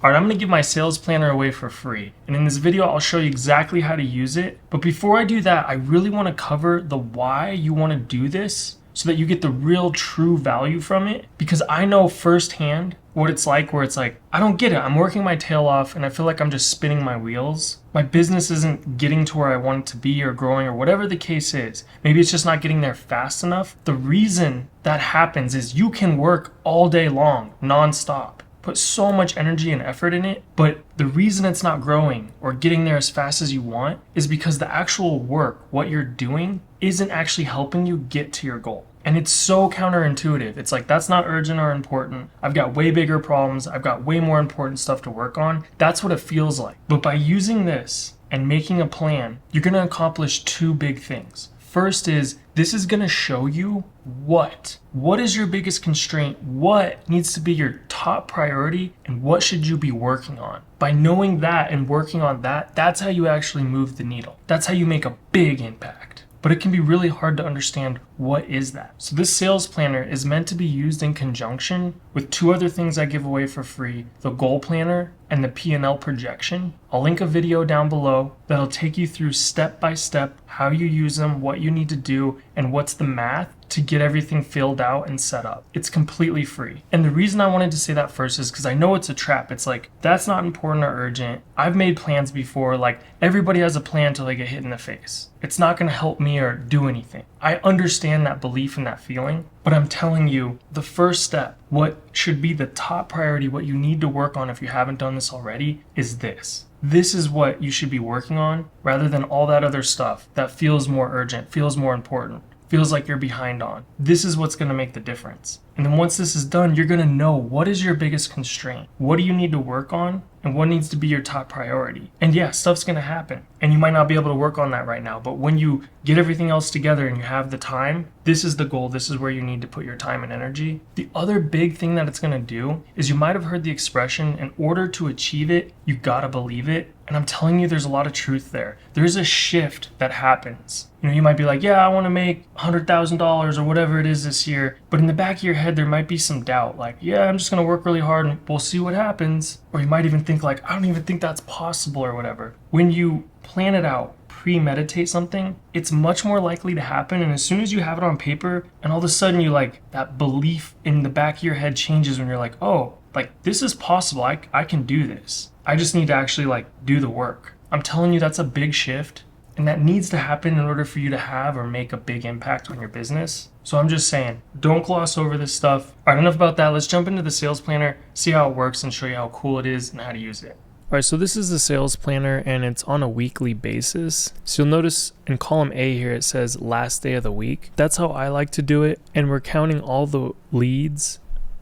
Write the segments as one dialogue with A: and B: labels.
A: Alright, I'm going to give my sales planner away for free. And in this video, I'll show you exactly how to use it. But before I do that, I really want to cover the why you want to do this so that you get the real true value from it. Because I know firsthand what it's like where it's like, I don't get it. I'm working my tail off and I feel like I'm just spinning my wheels. My business isn't getting to where I want it to be or growing or whatever the case is. Maybe it's just not getting there fast enough. The reason that happens is you can work all day long, nonstop. Put so much energy and effort in it, but the reason it's not growing or getting there as fast as you want is because the actual work, what you're doing, isn't actually helping you get to your goal. And it's so counterintuitive. It's like, that's not urgent or important. I've got way bigger problems. I've got way more important stuff to work on. That's what it feels like. But by using this and making a plan, you're going to accomplish two big things. First is, this is going to show you what is your biggest constraint, what needs to be your top priority, and what should you be working on. By knowing that and working on that, that's how you actually move the needle. That's how you make a big impact. But it can be really hard to understand what is that. So this sales planner is meant to be used in conjunction with two other things I give away for free, the goal planner and the P&L projection. I'll link a video down below that'll take you through step by step how you use them, what you need to do, and what's the math to get everything filled out and set up. It's completely free. And the reason I wanted to say that first is because I know it's a trap. It's like, that's not important or urgent. I've made plans before, like everybody has a plan till they get hit in the face. It's not gonna help me or do anything. I understand that belief and that feeling, but I'm telling you, the first step, what should be the top priority, what you need to work on if you haven't done this already, is this. This is what you should be working on rather than all that other stuff that feels more urgent, feels more important, feels like you're behind on. This is what's going to make the difference. And then once this is done, you're going to know what is your biggest constraint. What do you need to work on? And what needs to be your top priority? And yeah, stuff's going to happen. And you might not be able to work on that right now. But when you get everything else together and you have the time, this is the goal. This is where you need to put your time and energy. The other big thing that it's going to do is, you might have heard the expression, in order to achieve it, you got to believe it. And I'm telling you, there's a lot of truth there. There's a shift that happens. You might be like, yeah, I want to make $100,000 or whatever it is this year. But in the back of your head, there might be some doubt. Like, yeah, I'm just going to work really hard and we'll see what happens. Or you might even think like, I don't even think that's possible or whatever. When you plan it out, premeditate something, it's much more likely to happen. And as soon as you have it on paper and all of a sudden you that belief in the back of your head changes when you're like, oh, this is possible. I can do this. I just need to actually do the work. I'm telling you, that's a big shift. And that needs to happen in order for you to have or make a big impact on your business. So I'm just saying, don't gloss over this stuff. All right, enough about that. Let's jump into the sales planner, see how it works, and show you how cool it is and how to use it. All right, so this is the sales planner and it's on a weekly basis. So you'll notice in column A here, it says last day of the week. That's how I like to do it. And we're counting all the leads,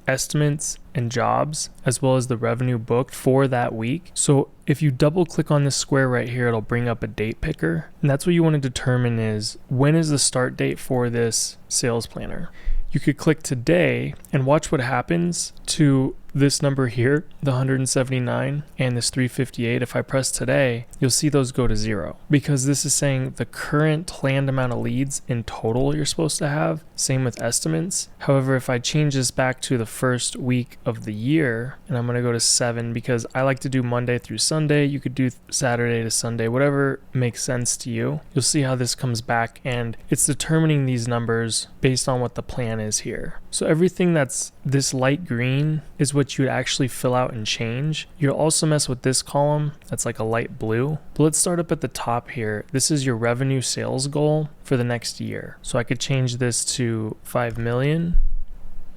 A: estimates, and jobs, as well as the revenue booked for that week. So if you double click on this square right here, it'll bring up a date picker. And that's what you want to determine is, when is the start date for this sales planner? You could click today and watch what happens to this number here, the 179 and this 358. If I press today, you'll see those go to 0 because this is saying the current planned amount of leads in total you're supposed to have. Same with estimates. However, if I change this back to the first week of the year, and I'm going to go to 7 because I like to do Monday through Sunday. You could do Saturday to Sunday, whatever makes sense to you. You'll see how this comes back, and it's determining these numbers based on what the plan is here. So everything that's this light green is what you would actually fill out and change. You'll also mess with this column that's like a light blue. But let's start up at the top here. This is your revenue sales goal for the next year. So I could change this to 5 million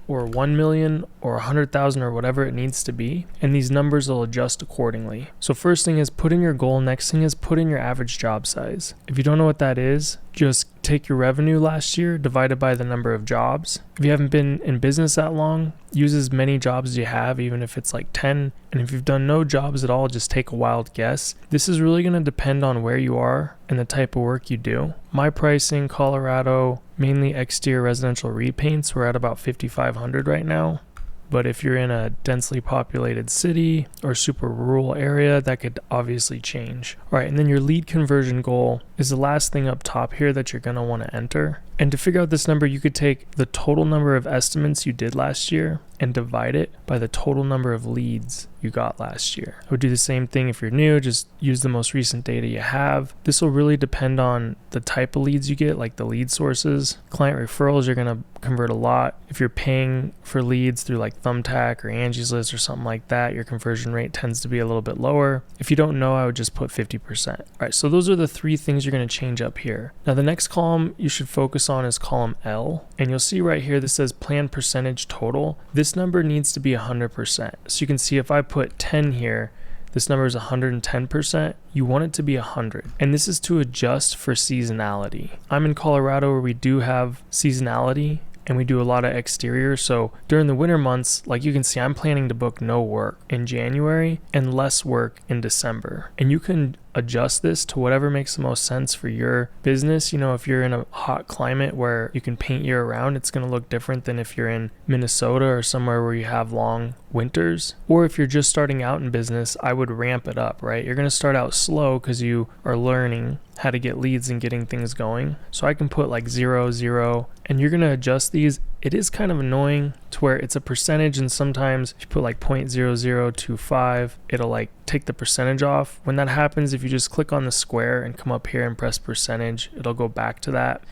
A: or 1 million or 100,000 or whatever it needs to be. And these numbers will adjust accordingly. So first thing is put in your goal. Next thing is put in your average job size. If you don't know what that is, just take your revenue last year divided by the number of jobs. If you haven't been in business that long, use as many jobs as you have, even if it's 10. And if you've done no jobs at all, just take a wild guess. This is really going to depend on where you are and the type of work you do. My pricing, Colorado, mainly exterior residential repaints, we're at about 5,500 right now. But if you're in a densely populated city or super rural area, that could obviously change. All right, and then your lead conversion goal is the last thing up top here that you're going to want to enter. And to figure out this number, you could take the total number of estimates you did last year and divide it by the total number of leads you got last year. I would do the same thing if you're new, just use the most recent data you have. This will really depend on the type of leads you get, like the lead sources. Client referrals, you're gonna convert a lot. If you're paying for leads through like Thumbtack or Angie's List or something like that, your conversion rate tends to be a little bit lower. If you don't know, I would just put 50%. All right, so those are the 3 things you're gonna change up here. Now the next column you should focus on is column L, and you'll see right here this says plan percentage total. This number needs to be 100%. So you can see if I put 10 here, this number is 110%. You want it to be 100. And this is to adjust for seasonality. I'm in Colorado where we do have seasonality and we do a lot of exterior. So during the winter months, like you can see, I'm planning to book no work in January and less work in December. And you can adjust this to whatever makes the most sense for your business. You know, if you're in a hot climate where you can paint year round, it's going to look different than if you're in Minnesota or somewhere where you have long winters. Or if you're just starting out in business, I would ramp it up, right? You're going to start out slow because you are learning how to get leads and getting things going. So I can put like 0, 0, and you're going to adjust these. It is kind of annoying to where it's a percentage, and sometimes if you put like 0.0025, it'll like take the percentage off. When that happens, if you just click on the square and come up here and press percentage, it'll go back to that.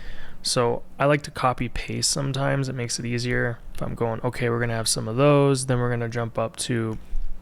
A: So I like to copy paste sometimes. It makes it easier. If I'm going, okay, we're gonna have some of those, then we're gonna jump up to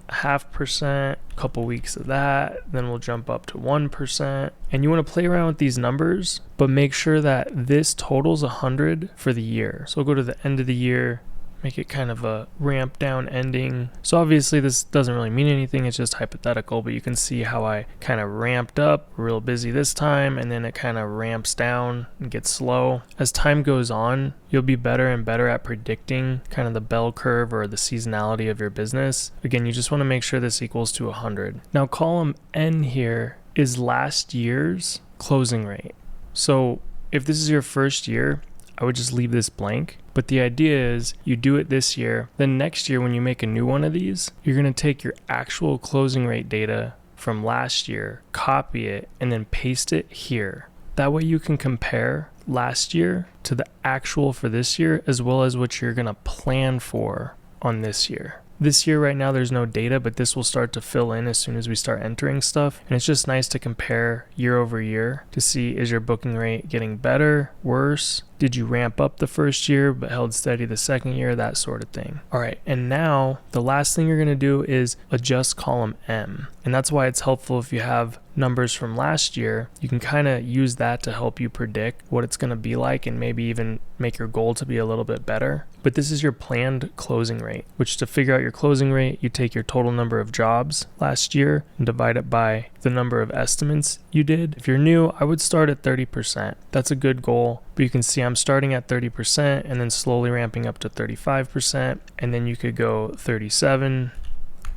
A: 0.5%, a couple weeks of that, then we'll jump up to 1%. And you want to play around with these numbers, but make sure that this totals 100 for the year. So we'll go to the end of the year, make it kind of a ramp down ending. So obviously this doesn't really mean anything, it's just hypothetical, but you can see how I kind of ramped up, real busy this time, and then it kind of ramps down and gets slow. As time goes on, you'll be better and better at predicting kind of the bell curve or the seasonality of your business. Again, you just want to make sure this equals to 100. Now column N here is last year's closing rate. So if this is your first year, I would just leave this blank. But the idea is you do it this year, then next year when you make a new one of these, you're going to take your actual closing rate data from last year, copy it, and then paste it here. That way you can compare last year to the actual for this year, as well as what you're going to plan for on this year. This year right now there's no data, but this will start to fill in as soon as we start entering stuff. And it's just nice to compare year over year to see, is your booking rate getting better, worse? Did you ramp up the first year but held steady the second year? That sort of thing. All right, and now the last thing you're gonna do is adjust column M. And that's why it's helpful if you have numbers from last year. You can kind of use that to help you predict what it's gonna be like and maybe even make your goal to be a little bit better. But this is your planned closing rate, which to figure out your closing rate, you take your total number of jobs last year and divide it by the number of estimates you did. If you're new, I would start at 30%. That's a good goal. But you can see I'm starting at 30% and then slowly ramping up to 35%. And then you could go 37,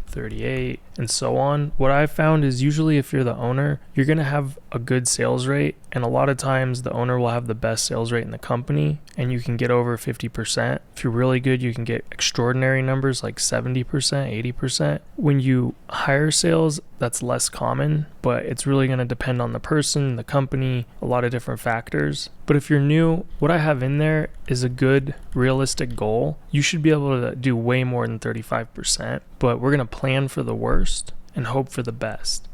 A: 38, and so on. What I've found is usually if you're the owner, you're going to have a good sales rate. And a lot of times the owner will have the best sales rate in the company and you can get over 50%. If you're really good, you can get extraordinary numbers like 70%, 80%. When you hire sales, that's less common, but it's really going to depend on the person, the company, a lot of different factors. But if you're new, what I have in there is a good realistic goal. You should be able to do way more than 35%, but we're going to plan for the worst and hope for the best.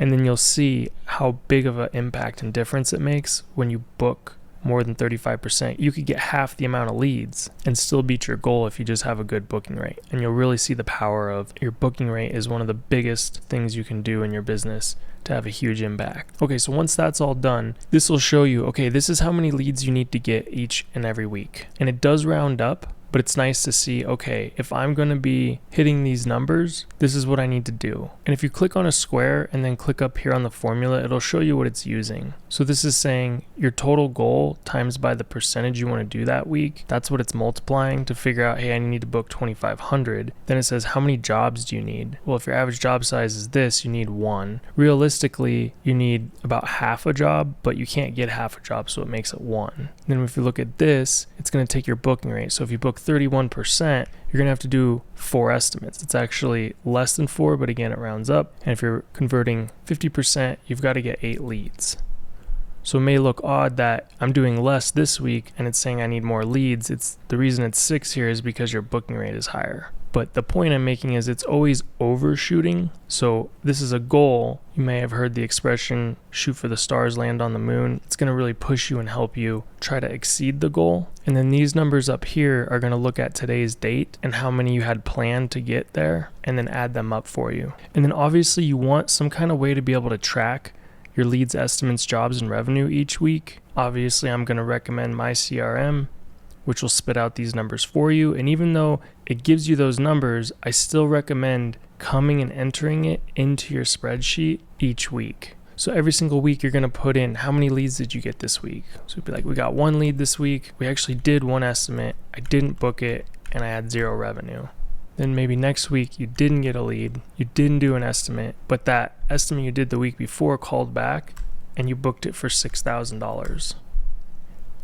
A: And then you'll see how big of an impact and difference it makes when you book more than 35%. You could get half the amount of leads and still beat your goal if you just have a good booking rate. And you'll really see the power of your booking rate is one of the biggest things you can do in your business to have a huge impact. Okay, so once that's all done, this will show you, okay, this is how many leads you need to get each and every week. And it does round up, but it's nice to see, okay, if I'm going to be hitting these numbers, this is what I need to do. And if you click on a square and then click up here on the formula, it'll show you what it's using. So this is saying your total goal times by the percentage you want to do that week. That's what it's multiplying to figure out, hey, I need to book 2,500. Then it says, how many jobs do you need? Well, if your average job size is this, you need 1. Realistically, you need about half a job, but you can't get half a job, so it makes it 1. Then if you look at this, it's going to take your booking rate. So if you book 31%, you're gonna have to do 4 estimates. It's actually less than 4, but again, it rounds up. And if you're converting 50%, you've got to get 8 leads. So it may look odd that I'm doing less this week and it's saying I need more leads. The reason it's 6 here is because your booking rate is higher. But the point I'm making is it's always overshooting. So this is a goal. You may have heard the expression, shoot for the stars, land on the moon. It's going to really push you and help you try to exceed the goal. And then these numbers up here are going to look at today's date and how many you had planned to get there, and then add them up for you. And then obviously you want some kind of way to be able to track your leads, estimates, jobs, and revenue each week. Obviously, I'm going to recommend My CRM, which will spit out these numbers for you. And even though it gives you those numbers, I still recommend coming and entering it into your spreadsheet each week. So every single week, you're going to put in how many leads did you get this week. So it'd be like, we got 1 lead this week. We actually did 1 estimate. I didn't book it, and I had 0 revenue. Then maybe next week you didn't get a lead, you didn't do an estimate, but that estimate you did the week before called back and you booked it for $6,000.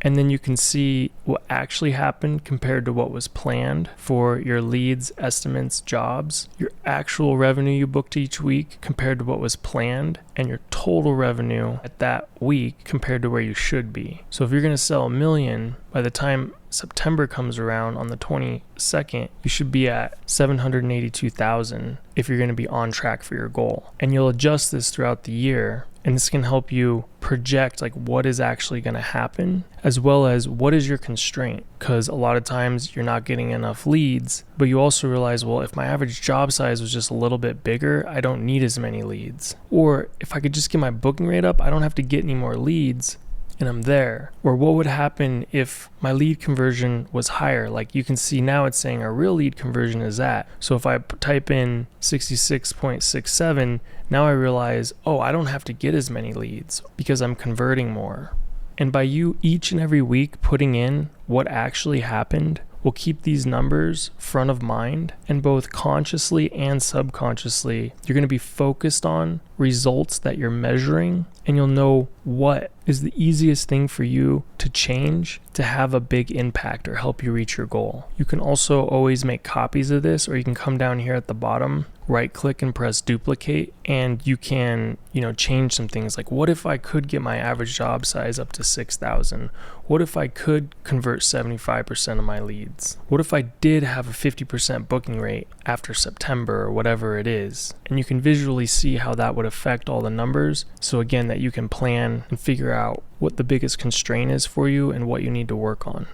A: And then you can see what actually happened compared to what was planned for your leads, estimates, jobs, your actual revenue you booked each week compared to what was planned, and your total revenue at that week compared to where you should be. So if you're going to sell $1 million, by the time September comes around on the 22nd, you should be at $782,000 if you're going to be on track for your goal. And you'll adjust this throughout the year, and this can help you project like what is actually going to happen, as well as what is your constraint. Because a lot of times you're not getting enough leads, but you also realize, well, if my average job size was just a little bit bigger, I don't need as many leads. Or if I could just get my booking rate up, I don't have to get any more leads, and I'm there. Or what would happen if my lead conversion was higher? Like you can see now it's saying our real lead conversion is at. So if I type in 66.67, now I realize, oh, I don't have to get as many leads because I'm converting more. And by you each and every week putting in what actually happened will keep these numbers front of mind, and both consciously and subconsciously, you're going to be focused on results that you're measuring, and you'll know what is the easiest thing for you to change to have a big impact or help you reach your goal. You can also always make copies of this, or you can come down here at the bottom, right click and press duplicate, and you can, change some things like, what if I could get my average job size up to 6,000? What if I could convert 75% of my leads? What if I did have a 50% booking rate after September or whatever it is? And you can visually see how that would affect all the numbers. So again, that you can plan and figure out what the biggest constraint is for you and what you need to work on.